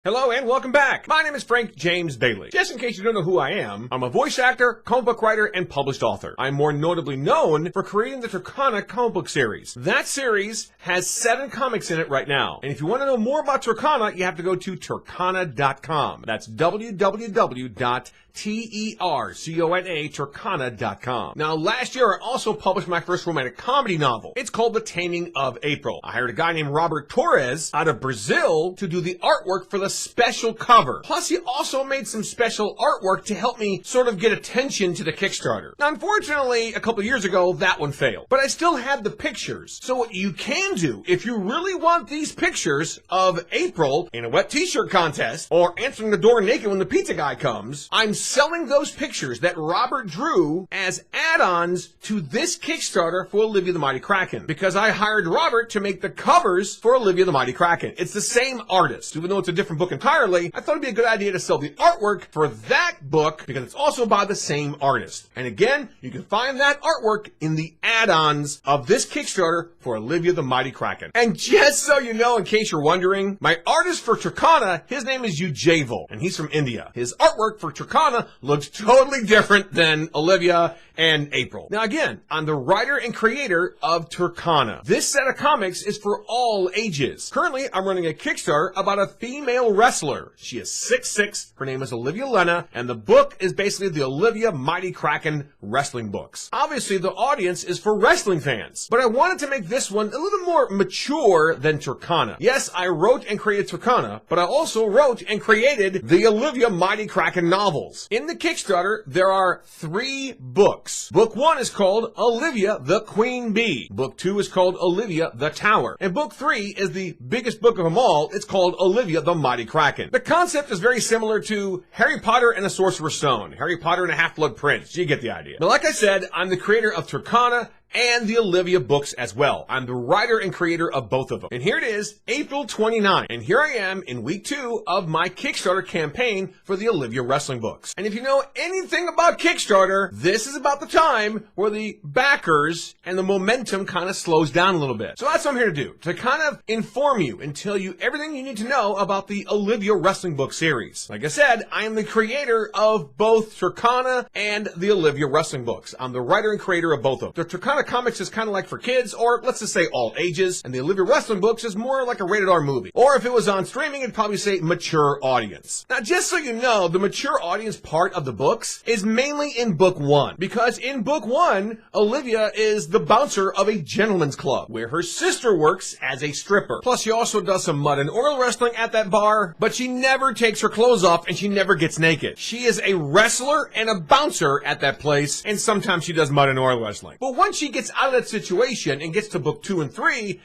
Hello and welcome back. My name is Frank James Bailey. Just in case you don't know who I am, I'm a voice actor, comic book writer, and published author. I'm more notably known for creating the Tercona comic book series. That series has 7 comics in it right now. And if you want to know more about Tercona, you have to go to Tercona.com. That's www.Tercona.com. Now, last year I also published my first romantic comedy novel. It's called The Taming of April. I hired a guy named Robert Torres out of Brazil to do the artwork for the special cover. Plus, he also made some special artwork to help me sort of get attention to the Kickstarter. Now, unfortunately, a couple years ago, that one failed. But I still had the pictures. So what you can do, if you really want these pictures of April in a wet t-shirt contest, or answering the door naked when the pizza guy comes, I'm selling those pictures that Robert drew as add-ons to this Kickstarter for Olivia the Mighty Kraken. Because I hired Robert to make the covers for Olivia the Mighty Kraken. It's the same artist, even though it's a different book entirely. I thought it'd be a good idea to sell the artwork for that book because it's also by the same artist. And again, you can find that artwork in the add-ons of this Kickstarter for Olivia the Mighty Kraken. And just so you know, in case you're wondering, my artist for Tercona, his name is Ujjwal, and he's from India. His artwork for Tercona looks totally different than Olivia and April. Now again, I'm the writer and creator of Tercona. This set of comics is for all ages. Currently, I'm running a Kickstarter about a female wrestler. She is 6'6", her name is Olivia Lena, and the book is basically the Olivia Mighty Kraken wrestling books. Obviously, the audience is for wrestling fans, but I wanted to make this one a little more mature than Tercona. Yes, I wrote and created Tercona, but I also wrote and created the Olivia Mighty Kraken novels. In the Kickstarter, there are 3 books. Book 1 is called Olivia the Queen Bee. Book 2 is called Olivia the Tower. And Book 3 is the biggest book of them all. It's called Olivia the Mighty Kraken. The concept is very similar to Harry Potter and the Sorcerer's Stone, Harry Potter and the Half-Blood Prince. You get the idea. But like I said, I'm the creator of Tercona and the Olivia books as well. I'm the writer and creator of both of them. And here it is, April 29. And here I am in week 2 of my Kickstarter campaign for the Olivia wrestling books. And if you know anything about Kickstarter, this is about the time where the backers and the momentum kind of slows down a little bit. So that's what I'm here to do, to kind of inform you and tell you everything you need to know about the Olivia wrestling book series. Like I said, I am the creator of both Tercona and the Olivia wrestling books. I'm the writer and creator of both of them. The Tercona comics is kind of like for kids, or let's just say all ages, and the Olivia wrestling books is more like a rated R movie. Or if it was on streaming, it'd probably say mature audience. Now, just so you know, the mature audience part of the books is mainly in book 1, because in book 1, Olivia is the bouncer of a gentleman's club, where her sister works as a stripper. Plus, she also does some mud and oil wrestling at that bar, but she never takes her clothes off and she never gets naked. She is a wrestler and a bouncer at that place, and sometimes she does mud and oil wrestling. But once she gets out of that situation and gets to book 2 and 3,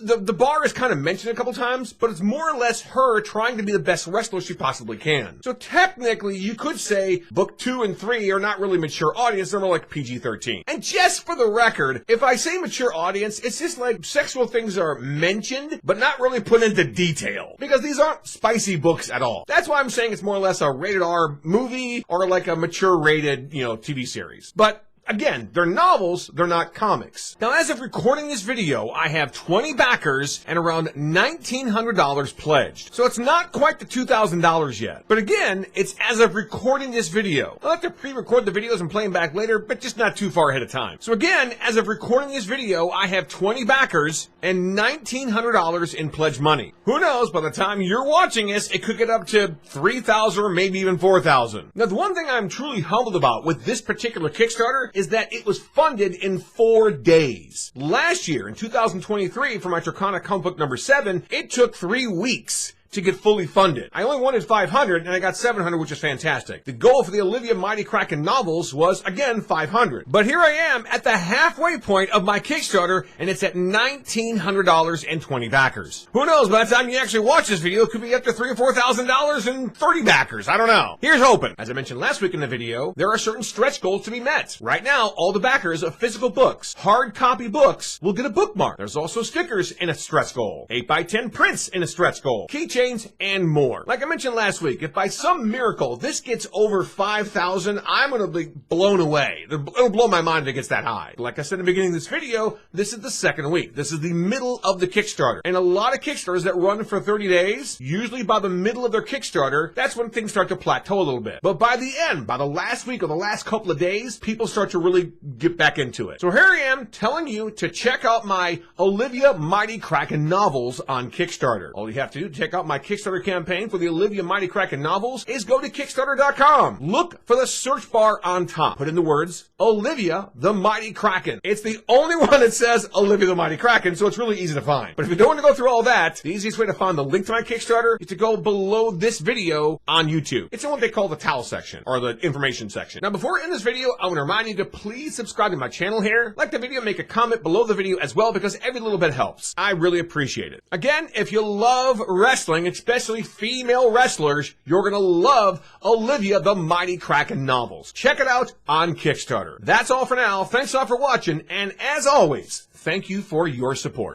the bar is kind of mentioned a couple times, but it's more or less her trying to be the best wrestler she possibly can. So technically, you could say book 2 and 3 are not really mature audience, they're more like PG-13. And just for the record, if I say mature audience, it's just like sexual things are mentioned, but not really put into detail, because these aren't spicy books at all. That's why I'm saying it's more or less a rated R movie or like a mature rated, TV series. But again, they're novels, they're not comics. Now, as of recording this video, I have 20 backers and around $1,900 pledged. So it's not quite the $2,000 yet. But again, it's as of recording this video. I'll have to pre-record the videos and play them back later, but just not too far ahead of time. So again, as of recording this video, I have 20 backers and $1,900 in pledged money. Who knows, by the time you're watching this, it could get up to $3,000 or maybe even $4,000. Now, the one thing I'm truly humbled about with this particular Kickstarter is that it was funded in 4 days. Last year, in 2023, for my Tercona comic book number 7, it took 3 weeks to get fully funded. I only wanted 500 and I got 700, which is fantastic. The goal for the Olivia Mighty Kraken novels was, again, 500. But here I am at the halfway point of my Kickstarter, and it's at $1,900 and 20 backers. Who knows, by the time you actually watch this video, it could be up to $3,000 or $4,000 and 30 backers. I don't know. Here's hoping. As I mentioned last week in the video, there are certain stretch goals to be met. Right now, all the backers of physical books, hard copy books, will get a bookmark. There's also stickers in a stretch goal, 8x10 prints in a stretch goal, keychains keychains, and more. Like I mentioned last week, if by some miracle this gets over 5,000, I'm gonna be blown away. It'll blow my mind if it gets that high. Like I said in the beginning of this video, this is the second week. This is the middle of the Kickstarter. And a lot of Kickstarters that run for 30 days, usually by the middle of their Kickstarter, that's when things start to plateau a little bit. But by the end, by the last week or the last couple of days, people start to really get back into it. So here I am telling you to check out my Olivia Mighty Kraken novels on Kickstarter. All you have to do to check out my Kickstarter campaign for the Olivia Mighty Kraken novels is go to Kickstarter.com. Look for the search bar on top. Put in the words, Olivia the Mighty Kraken. It's the only one that says Olivia the Mighty Kraken, so it's really easy to find. But if you don't want to go through all that, the easiest way to find the link to my Kickstarter is to go below this video on YouTube. It's in what they call the towel section, or the information section. Now, before we end this video, I want to remind you to please subscribe to my channel here. Like the video, make a comment below the video as well, because every little bit helps. I really appreciate it. Again, if you love wrestling, especially female wrestlers, you're gonna love Olivia the Mighty Kraken novels. Check it out on Kickstarter. That's all for now. Thanks a lot for watching, and as always, thank you for your support.